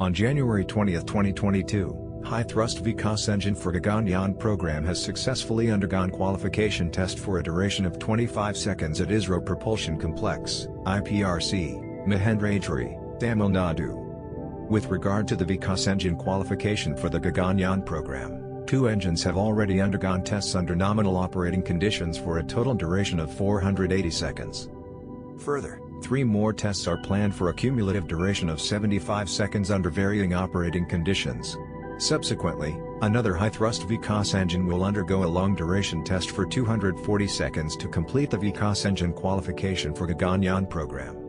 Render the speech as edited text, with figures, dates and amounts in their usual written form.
On January 20, 2022, high-thrust VIKAS engine for Gaganyaan Programme has successfully undergone qualification test for a duration of 25 seconds at ISRO Propulsion Complex, IPRC, Mahendragiri, Tamil Nadu. With regard to the VIKAS engine qualification for the Gaganyaan Programme, 2 engines have already undergone tests under nominal operating conditions for a total duration of 480 seconds. Further, 3 more tests are planned for a cumulative duration of 75 seconds under varying operating conditions. Subsequently, another high-thrust VIKAS engine will undergo a long-duration test for 240 seconds to complete the VIKAS engine qualification for Gaganyaan Programme.